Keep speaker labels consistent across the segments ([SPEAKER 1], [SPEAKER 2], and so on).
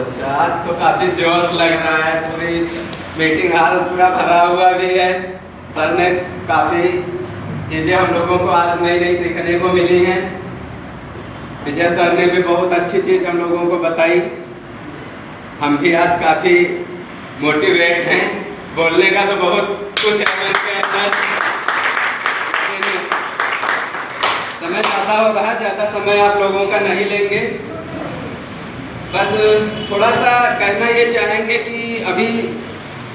[SPEAKER 1] अच्छा, आज तो काफी जोश लग रहा है। पूरी मीटिंग हॉल पूरा भरा हुआ भी है। सर ने काफी चीजें हम लोगों को आज नई नई सीखने को मिली हैं। विजय सर ने भी बहुत अच्छी चीज हम लोगों को बताई। हम भी आज काफी मोटिवेट हैं। बोलने का तो बहुत कुछ है इसके अंदर। समय ज़्यादा हो रहा है, ज़्यादा समय आप लोगों का नहीं लेंगे। बस थोड़ा सा कहना ये चाहेंगे कि अभी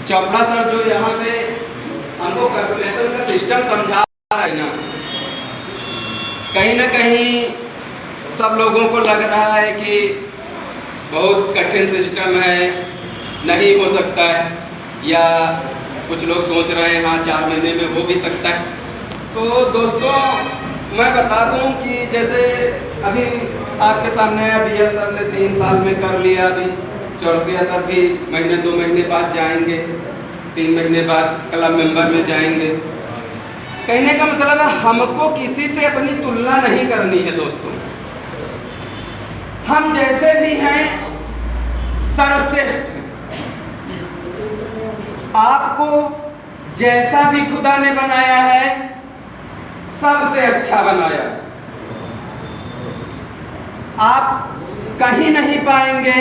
[SPEAKER 1] चोपड़ा सर जो यहाँ पे हमको कैलकुलेशन का सिस्टम समझा रहे हैं ना कहीं सब लोगों को लग रहा है कि बहुत कठिन सिस्टम है, नहीं हो सकता है, या कुछ लोग सोच रहे हैं हाँ 4 महीने में हो भी सकता है। तो दोस्तों मैं बता दूं कि जैसे अभी आपके सामने BL सर ने 3 साल में कर लिया। अभी चौरसिया सर भी महीने 2 महीने बाद जाएंगे, 3 महीने बाद क्लब मेंबर में जाएंगे। कहने का मतलब है हमको किसी से अपनी तुलना नहीं करनी है दोस्तों। हम जैसे भी हैं सर्वश्रेष्ठ। आपको जैसा भी खुदा ने बनाया है सबसे अच्छा बनाया। आप कहीं नहीं पाएंगे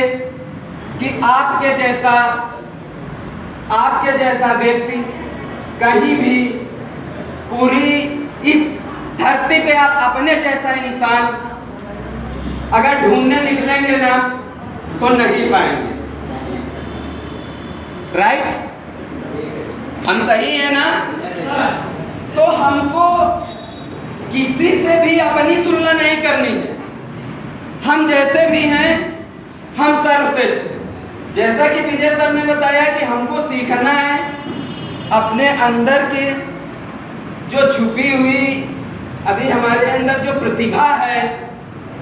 [SPEAKER 1] कि आपके जैसा व्यक्ति कहीं भी पूरी इस धरती पे आप अपने जैसा इंसान अगर ढूंढने निकलेंगे ना तो नहीं पाएंगे। राइट? हम सही है ना? तो हमको किसी से भी अपनी तुलना नहीं करनी है। हम जैसे भी हैं हम सर्वश्रेष्ठ हैं। जैसा कि विजय सर ने बताया कि हमको सीखना है अपने अंदर के जो छुपी हुई अभी हमारे अंदर जो प्रतिभा है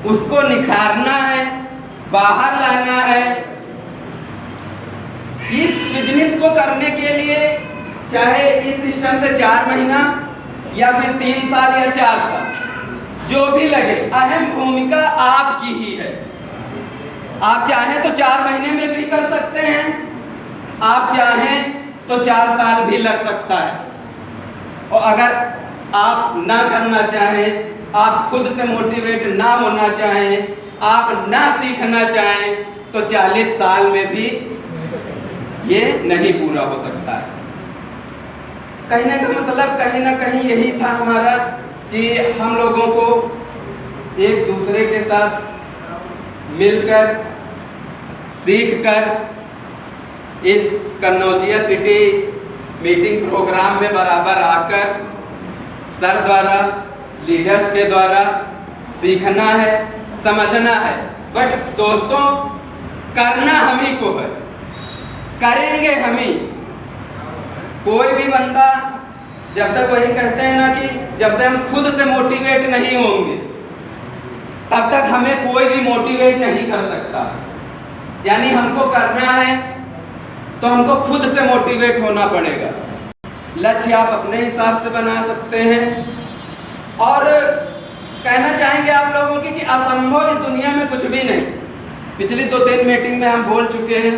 [SPEAKER 1] उसको निखारना है, बाहर लाना है। इस बिजनेस को करने के लिए चाहे इस सिस्टम से 4 महीना या फिर 3 साल या 4 साल जो भी लगे, अहम भूमिका आपकी ही है। आप चाहें तो 4 महीने में भी कर सकते हैं, आप चाहें तो 4 साल भी लग सकता है। और अगर आप ना करना चाहें, आप खुद से मोटिवेट ना होना चाहें, आप ना सीखना चाहें तो 40 साल में भी ये नहीं पूरा हो सकता है। कहने का मतलब कहीं ना कहीं यही था हमारा कि हम लोगों को एक दूसरे के साथ मिलकर सीखकर इस कन्नौजिया सिटी मीटिंग प्रोग्राम में बराबर आकर सर द्वारा, लीडर्स के द्वारा सीखना है, समझना है। बट दोस्तों करना हम ही को है, करेंगे हम ही। कोई भी बंदा जब तक वही कहते हैं ना कि जब से हम खुद से मोटिवेट नहीं होंगे तब तक हमें कोई भी मोटिवेट नहीं कर सकता। यानी हमको करना है तो हमको खुद से मोटिवेट होना पड़ेगा। लक्ष्य आप अपने हिसाब से बना सकते हैं। और कहना चाहेंगे आप लोगों की कि असंभव इस दुनिया में कुछ भी नहीं। पिछली 2-3 मीटिंग में हम बोल चुके हैं,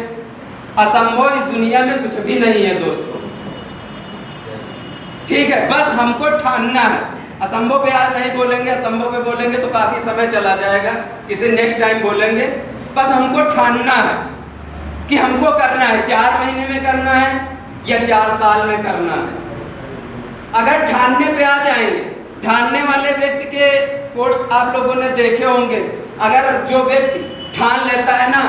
[SPEAKER 1] असंभव इस दुनिया में कुछ भी नहीं है दोस्तों। ठीक है, बस हमको ठानना है। असंभव पे आज नहीं बोलेंगे, असंभव पे बोलेंगे तो काफी समय चला जाएगा, किसी नेक्स्ट टाइम बोलेंगे। बस हमको ठानना है कि हमको करना है, 4 महीने में करना है या 4 साल में करना है। अगर ठानने पे आ जाएंगे, ठानने वाले व्यक्ति के कोट्स आप लोगों ने देखे होंगे। अगर जो व्यक्ति ठान लेता है ना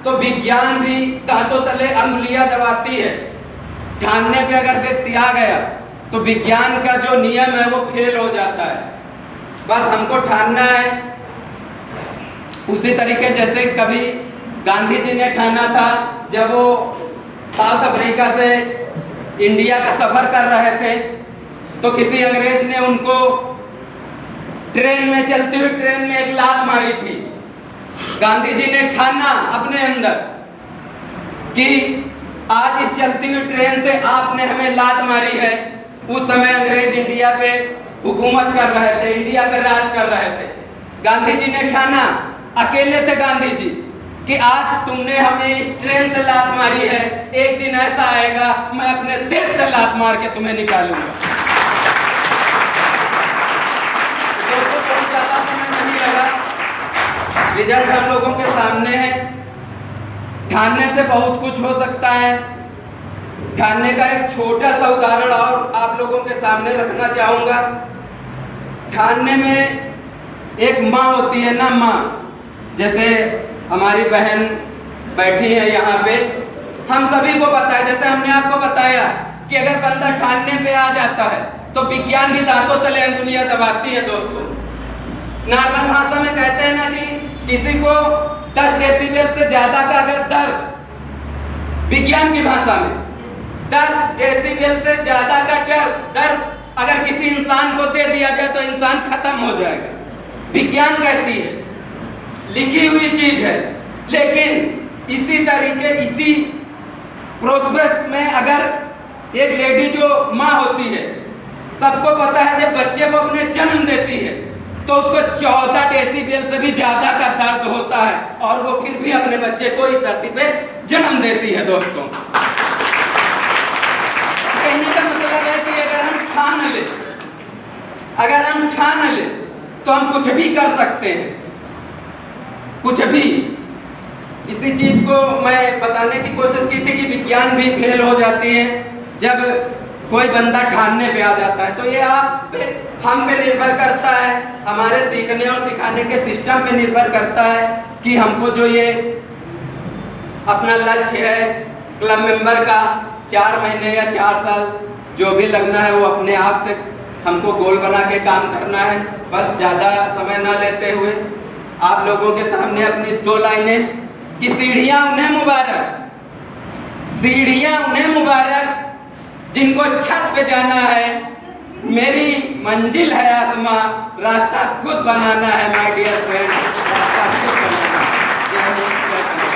[SPEAKER 1] तो विज्ञान भी दांतों तले अंगुलियां दबाती है। ठानने पे अगर व्यक्ति आ गया तो विज्ञान का जो नियम है वो फेल हो जाता है। बस हमको ठानना है। उसी तरीके जैसे कभी गांधी जी ने ठाना था जब वो साउथ अफ्रीका से इंडिया का सफर कर रहे थे तो किसी अंग्रेज ने उनको ट्रेन में, चलती हुई ट्रेन में एक लात मारी थी। गांधी जी ने ठाना अपने अंदर कि आज इस चलती हुई ट्रेन से आपने हमें लात मारी है। उस समय अंग्रेज इंडिया पे हुकूमत कर रहे थे, इंडिया पे राज कर रहे थे। गांधी जी ने ठाना, अकेले थे गांधी जी, कि आज तुमने हमें इस ट्रेन से लात मारी है, एक दिन ऐसा आएगा मैं अपने देश से लात मार के तुम्हें निकालूंगा। दोस्तों, बहुत ज्यादा समय नहीं लगा, रिजल्ट हम लोगों के सामने है। ठानने से बहुत कुछ हो सकता है। ठानने का एक छोटा सा उदाहरण और आप लोगों के सामने रखना चाहूंगा। ठानने में एक माँ होती है ना, माँ, जैसे हमारी बहन बैठी है यहाँ पे, हम सभी को पता है, जैसे हमने आपको बताया कि अगर बंदा ठानने पे आ जाता है तो विज्ञान भी दांतों तले अंगुलियां दबाती है। दोस्तों, नॉर्मल भाषा में कहते हैं ना कि किसी को 10 डेसिबल से ज्यादा का अगर दर्द, विज्ञान की भाषा में 10 डेसिबल से ज्यादा का दर्द अगर किसी इंसान को दे दिया जाए तो इंसान खत्म हो जाएगा। विज्ञान कहती है, लिखी हुई चीज है। लेकिन इसी तरीके, इसी प्रोसेस में अगर एक लेडी जो माँ होती है, सबको पता है जब बच्चे को अपने जन्म देती है तो उसको 14 डेसिबल से भी ज्यादा का दर्द होता है और वो फिर भी अपने बच्चे को इस धरती पे जन्म देती है। दोस्तों, कहने का मतलब है कि अगर हम ठान ले तो हम कुछ भी कर सकते हैं, कुछ भी। इसी चीज को मैं बताने की कोशिश की थी कि विज्ञान भी फेल हो जाती है जब कोई बंदा ठानने पे आ जाता है। तो ये आप पे, हम पे निर्भर करता है, हमारे सीखने और सिखाने के सिस्टम पे निर्भर करता है कि हमको जो ये अपना लक्ष्य है क्लब मेंबर का 4 महीने या 4 साल जो भी लगना है वो अपने आप से हमको गोल बना के काम करना है। बस ज़्यादा समय ना लेते हुए आप लोगों के सामने अपनी 2 लाइनें कि सीढ़ियाँ उन्हें मुबारक जिनको छत पे जाना है, मेरी मंजिल है आसमां, रास्ता खुद बनाना है माय डियर